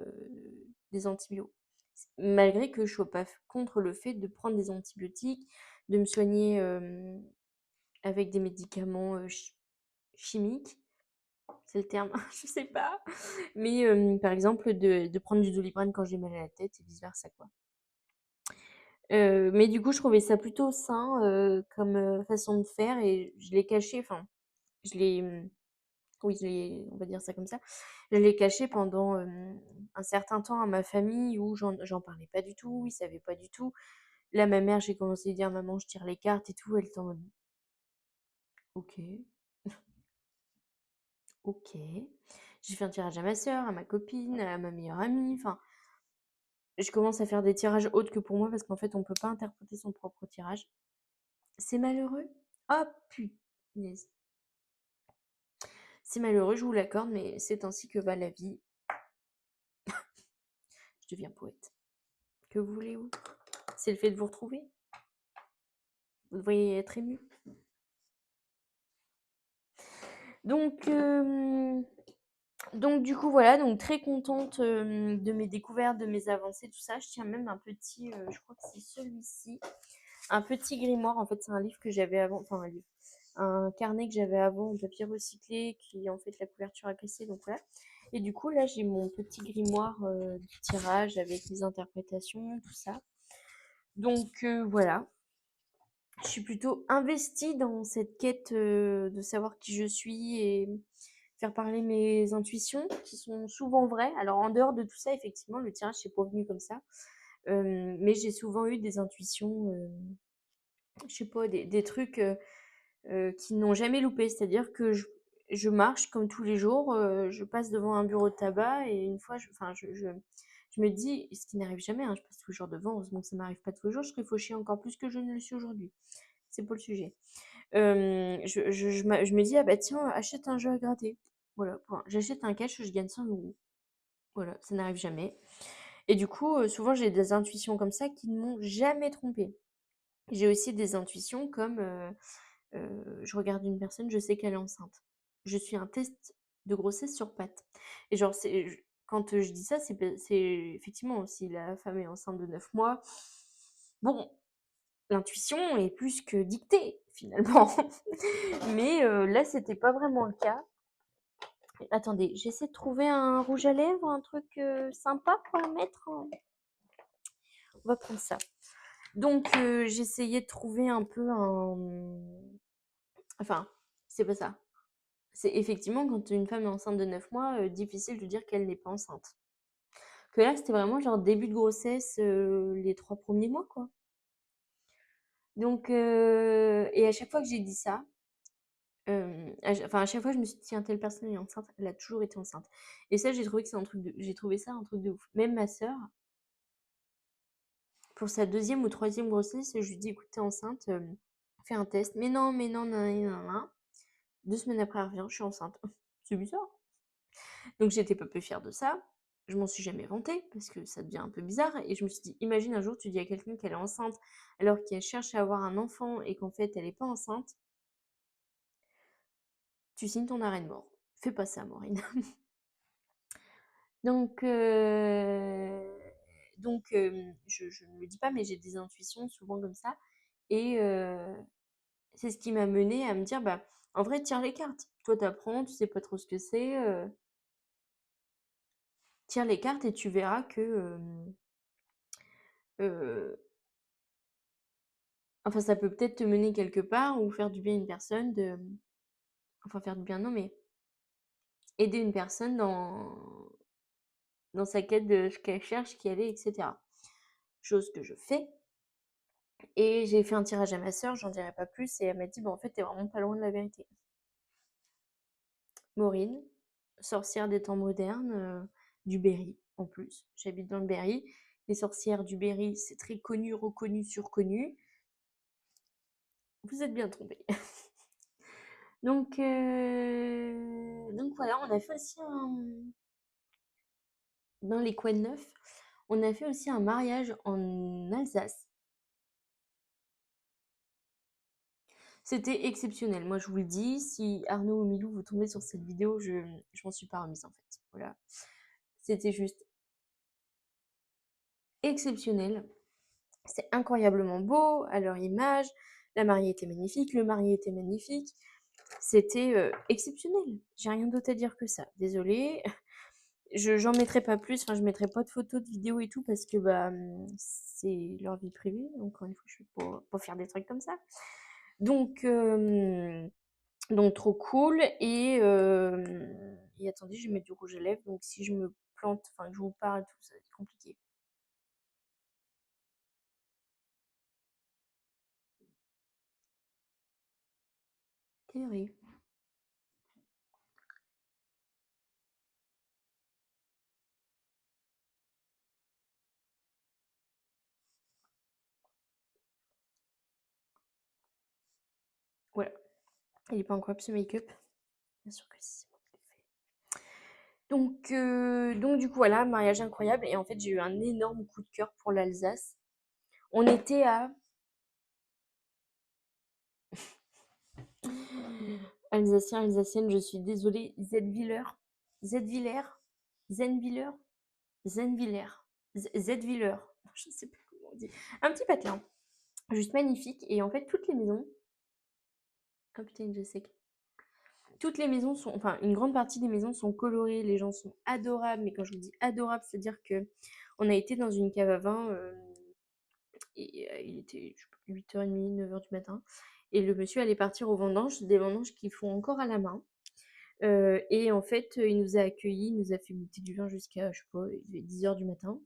des antibiotiques. Malgré que je sois pas contre le fait de prendre des antibiotiques, de me soigner, avec des médicaments, chimiques, c'est le terme? Je sais pas, mais par exemple de prendre du Doliprane quand j'ai mal à la tête et vice versa, quoi. Mais du coup, je trouvais ça plutôt sain, comme, façon de faire et je l'ai caché, enfin, je l'ai, oui, je l'ai on va dire ça comme ça. Je l'ai caché pendant, un certain temps à ma famille où j'en parlais pas du tout, ils savaient pas du tout. Là, ma mère, j'ai commencé à lui dire: «Maman, je tire les cartes et tout», elle était en mode: «OK, OK». J'ai fait un tirage à ma sœur, à ma copine, à ma meilleure amie, enfin, je commence à faire des tirages autres que pour moi parce qu'en fait, on peut pas interpréter son propre tirage. C'est malheureux? Ah punaise! C'est malheureux, je vous l'accorde, mais c'est ainsi que va la vie. Je deviens poète. Que voulez-vous? C'est le fait de vous retrouver. Vous devriez être ému. Donc, donc du coup, voilà, donc très contente, de mes découvertes, de mes avancées, tout ça. Je tiens même un petit, je crois que c'est celui-ci, un petit grimoire. En fait, c'est un livre que j'avais avant, enfin un livre, un carnet que j'avais avant en papier recyclé qui, en fait, la couverture a cassé, donc voilà. Et du coup, là, j'ai mon petit grimoire, du tirage avec les interprétations, tout ça. Donc, voilà. Je suis plutôt investie dans cette quête, de savoir qui je suis et faire parler mes intuitions qui sont souvent vraies. Alors en dehors de tout ça, effectivement, le tirage c'est pas venu comme ça. Mais j'ai souvent eu des intuitions, je sais pas, des trucs, qui n'ont jamais loupé. C'est-à-dire que je marche comme tous les jours, je passe devant un bureau de tabac et une fois je me dis, ce qui n'arrive jamais, hein, je passe tous les jours devant, heureusement que ça m'arrive pas tous les jours, je serais fauchée encore plus que je ne le suis aujourd'hui. C'est pas le sujet. Je me dis: «Ah bah tiens, achète un jeu à gratter». Voilà, point. J'achète un cash, je gagne 100 €. Voilà, ça n'arrive jamais et du coup, souvent j'ai des intuitions comme ça qui ne m'ont jamais trompée. J'ai aussi des intuitions comme, je regarde une personne, je sais qu'elle est enceinte. je suis un test de grossesse sur pattes. Et genre, quand je dis ça, c'est effectivement, si la femme est enceinte de 9 mois, bon, l'intuition est plus que dictée, finalement. Mais là, c'était pas vraiment le cas. Attendez, j'essaie de trouver un rouge à lèvres, un truc sympa pour mettre. On va prendre ça. Donc, j'essayais de trouver un peu un. Enfin, c'est pas ça. C'est effectivement quand une femme est enceinte de 9 mois, difficile de dire qu'elle n'est pas enceinte. Que là, c'était vraiment genre début de grossesse, les 3 premiers mois, quoi. Donc, et à chaque fois que j'ai dit ça, à chaque fois, je me suis dit: «Tiens, telle personne est enceinte», elle a toujours été enceinte. Et ça, j'ai trouvé ça un truc de ouf. Même ma sœur, pour sa deuxième ou troisième grossesse, je lui dis: «Écoute, tu enceinte, fais un test». Mais non, nanani nanana». 2 semaines après, elle revient: «Je suis enceinte». C'est bizarre. Donc j'étais pas peu fière de ça. Je m'en suis jamais vantée parce que ça devient un peu bizarre et je me suis dit: «Imagine un jour, tu dis à quelqu'un qu'elle est enceinte alors qu'elle cherche à avoir un enfant et qu'en fait elle est pas enceinte, tu signes ton arrêt de mort». Fais pas ça, Maureen. Donc je ne le dis pas, mais j'ai des intuitions souvent comme ça et c'est ce qui m'a menée à me dire: «Bah, en vrai, tire les cartes. Toi, tu apprends, tu sais pas trop ce que c'est, tire les cartes et tu verras que, heu, enfin, ça peut peut-être te mener quelque part ou faire du bien à une personne enfin faire du bien non, mais aider une personne dans sa quête de ce qu'elle cherche, qui elle est et cetera». Chose que je fais et j'ai fait un tirage à ma sœur, j'en dirai pas plus et elle m'a dit: «Bah, en fait, tu vraiment pas loin de la vérité». Maureen, sorcière des temps modernes, du Berry en plus. J'habite dans le Berry. Les sorcières du Berry, c'est très connu, reconnu, surconnu. Vous êtes bien trompés. Donc voilà, on a fait aussi dans les coins neufs, on a fait aussi un mariage en Alsace. C'était exceptionnel. Moi, je vous le dis, si Arnaud ou Milou, vous tombez sur cette vidéo, je m'en suis pas remise en fait. Voilà. C'était juste exceptionnel. C'est incroyablement beau à leur image. La mariée était magnifique, le marié était magnifique. C'était exceptionnel. J'ai rien d'autre à dire que ça. Désolée. J'en mettrai pas plus, enfin je mettrai pas de photos, de vidéos et tout parce que bah c'est leur vie privée. Encore une fois, je vais pas faire des trucs comme ça. Donc trop cool et attendez, je vais mettre du rouge à lèvres. Donc si je me plante, enfin que je vous parle, tout ça va être compliqué. Théorie. Voilà. Il est pas incroyable ce make-up? Bien sûr que si, c'est moi qui l'ai fait. Donc du coup, voilà, mariage incroyable. Et en fait, j'ai eu un énorme coup de cœur pour l'Alsace. On était à Alsacien, Alsacienne, je suis désolée, Zedwiller, Zedwiller, Zenwiller, Zenwiller, Zedwiller, je sais pas comment on dit. Un petit patelin, juste magnifique. Et en fait, toutes les maisons, oh putain, je sais que toutes les maisons sont, enfin, une grande partie des maisons sont colorées, les gens sont adorables. Mais quand je vous dis adorable, c'est-à-dire que on a été dans une cave à vin et il était 8h30, 9h du matin. Et le monsieur allait partir aux vendanges, des vendanges qu'ils font encore à la main. Et en fait, il nous a accueillis, il nous a fait goûter du vin jusqu'à, je sais pas, il devait être 10h du matin.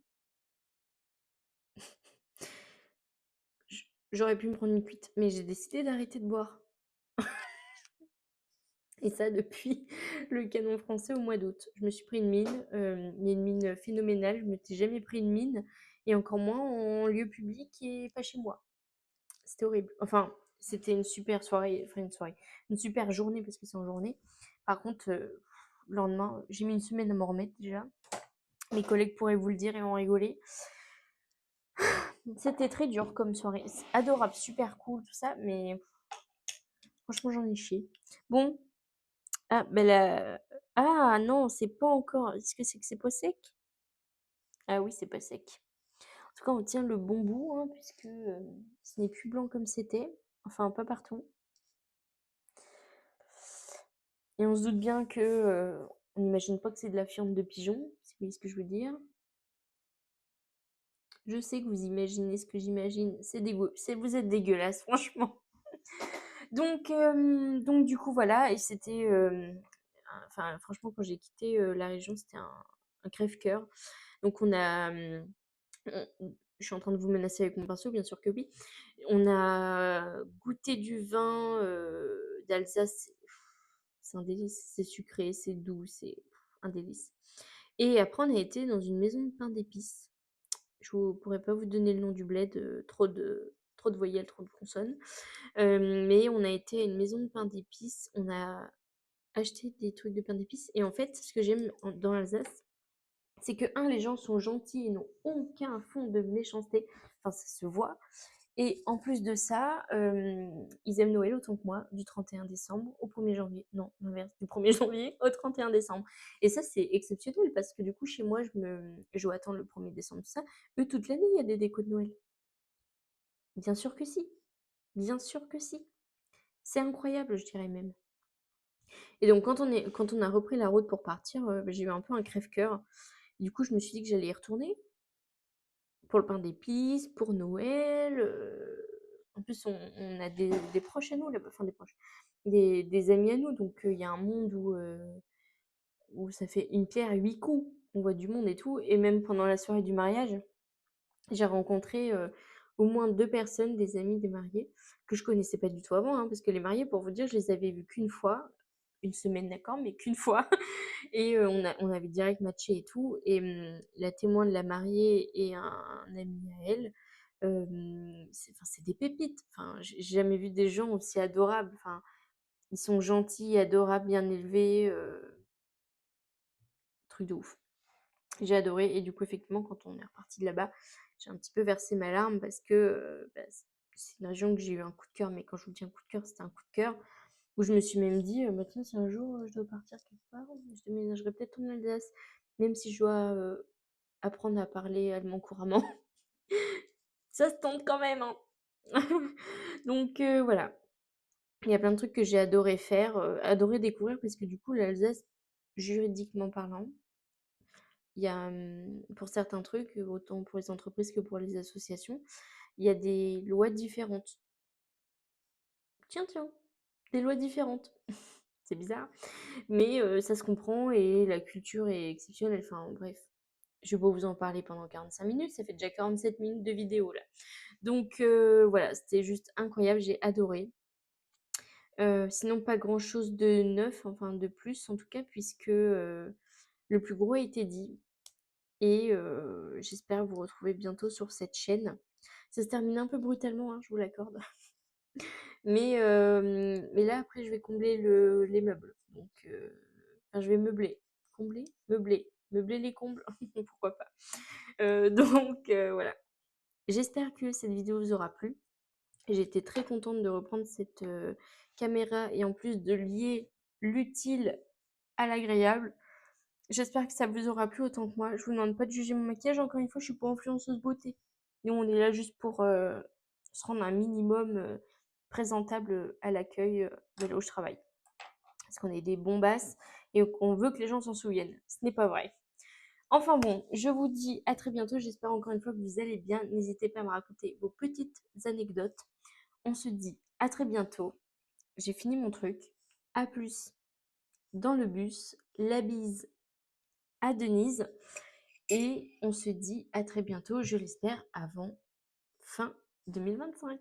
J'aurais pu me prendre une cuite, mais j'ai décidé d'arrêter de boire. Et ça depuis le canon français au mois d'août. Je me suis pris une mine, mais une mine phénoménale. Je ne m'étais jamais pris une mine, et encore moins en lieu public et pas chez moi. C'était horrible. Enfin, c'était une super soirée, enfin une super journée parce que c'est en journée. Par contre, le lendemain, j'ai mis une semaine à m'en remettre déjà. Mes collègues pourraient vous le dire et en rigoler. C'était très dur comme soirée. C'est adorable, super cool, tout ça, mais franchement, j'en ai chié. Bon, Ah, ben la ah non, c'est pas encore. Est-ce que c'est pas sec? Ah oui, c'est pas sec. En tout cas, on tient le bon bout, hein, puisque, ce n'est plus blanc comme c'était, enfin pas partout et on se doute bien que, on n'imagine pas que c'est de la fiente de pigeon, si vous voyez ce que je veux dire. Je sais que vous imaginez ce que j'imagine, c'est dégueu, vous êtes dégueulasse franchement. Donc du coup voilà et c'était, enfin franchement quand j'ai quitté, la région, c'était un crève-cœur. Donc je suis en train de vous menacer avec mon pinceau, bien sûr que oui. On a goûté du vin, d'Alsace, c'est un délice, c'est sucré, c'est doux, c'est un délice et après on a été dans une maison de pain d'épices. Je ne pourrais pas vous donner le nom du bled, trop de voyelles, trop de consonnes. Mais on a été à une maison de pain d'épices, on a acheté des trucs de pain d'épices et en fait, ce que j'aime dans l'Alsace, c'est que les gens sont gentils et n'ont aucun fond de méchanceté, enfin ça se voit et en plus de ça, ils aiment Noël autant que moi, du 31 décembre au 1er janvier. Non, l'inverse, du 1er janvier au 31 décembre et ça, c'est exceptionnel parce que du coup, chez moi, je dois attendre le 1er décembre, tout ça. Eux, toute l'année, il y a des décos de Noël. Bien sûr que si, bien sûr que si. C'est incroyable, je dirais même. Et donc quand on a repris la route pour partir, j'ai eu un peu un crève-cœur. Du coup, je me suis dit que j'allais y retourner pour le pain d'épices, pour Noël, en plus on a des proches à nous là-bas, enfin des proches, des amis à nous donc il y a un monde où ça fait une pierre à 8 coups. On voit du monde et tout et même pendant la soirée du mariage, j'ai rencontré, au moins 2 personnes, des amis des mariés, que je connaissais pas du tout avant, hein, parce que les mariés, pour vous dire, je les avais vus qu'une fois, une semaine d'accord, mais qu'une fois et on avait direct matché et tout et la témoin de la mariée et un ami à elle, c'est des pépites. Enfin, j'ai jamais vu des gens aussi adorables. Enfin, ils sont gentils, adorables, bien élevés, truc de ouf. J'ai adoré et du coup, effectivement, quand on est reparti de là-bas, j'ai un petit peu versé ma larme parce que, bah, c'est une région que j'ai eu un coup de cœur, mais quand je vous dis un coup de cœur, c'était un coup de cœur où je me suis même dit, «Bah, tiens, si un jour, je dois partir quelque part, je déménagerai peut-être en Alsace», même si je dois, apprendre à parler allemand couramment. Ça se tente quand même, hein. Donc voilà, il y a plein de trucs que j'ai adoré faire, adoré découvrir parce que du coup, l'Alsace, juridiquement parlant, il y a, pour certains trucs, autant pour les entreprises que pour les associations, il y a des lois différentes. Tiens, tiens, des lois différentes. C'est bizarre, mais ça se comprend et la culture est exceptionnelle. Enfin bref, je vais pas vous en parler pendant 45 minutes, ça fait déjà 47 minutes de vidéo là. Donc voilà, c'était juste incroyable, j'ai adoré. Sinon pas grand-chose de neuf, enfin de plus en tout cas puisque, le plus gros a été dit et j'espère vous retrouver bientôt sur cette chaîne. Ça se termine un peu brutalement, hein, je vous l'accorde. Mais là après je vais combler les meubles. Donc enfin je vais meubler. Combler? Meubler. Meubler les combles? Pourquoi pas? Donc voilà. J'espère que cette vidéo vous aura plu. J'ai été très contente de reprendre cette, caméra et en plus de lier l'utile à l'agréable. J'espère que ça vous aura plu autant que moi. Je vous demande pas de juger mon maquillage, encore une fois, je suis pas influenceuse beauté. Nous, on est là juste pour, se rendre un minimum, présentable, à l'accueil, de là où je travaille. Parce qu'on est des bombasses et qu'on veut que les gens s'en souviennent. Ce n'est pas vrai. Enfin bon, je vous dis à très bientôt. J'espère encore une fois que vous allez bien. N'hésitez pas à me raconter vos petites anecdotes. On se dit à très bientôt. J'ai fini mon truc. À plus dans le bus. La bise à Denise. Et on se dit à très bientôt, je l'espère, avant fin 2025.